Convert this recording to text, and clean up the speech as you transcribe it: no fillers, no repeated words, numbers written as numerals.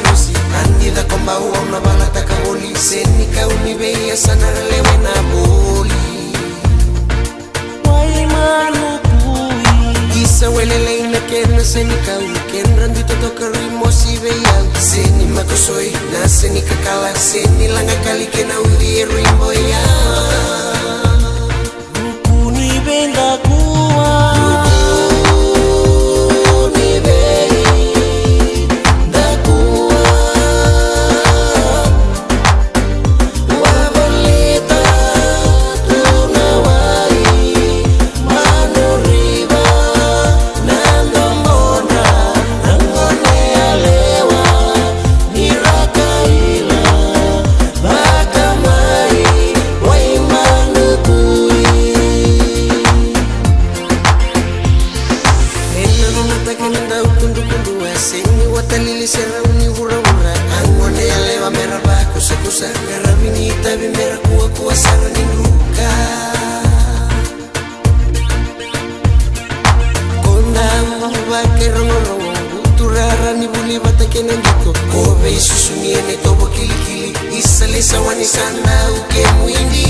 virusi andida komba una bala takaboli senika unibeya sana lewe na boli wai manu kui isa welele ina kena senika uken randito tokarimo si beya seni makosoi na senika kala seni langa kali kena uli rimbo ya rukuni benda kuwa Talili serauni hura-hura angone alewa meraba kusa-kusa garabinita bimera kuwa-kuwa sarani luka konda mbake rongo-rongo uturara ni buli batake nandiko kobe isusuniene tobo kili-kili isalisa wanisanda uke muindi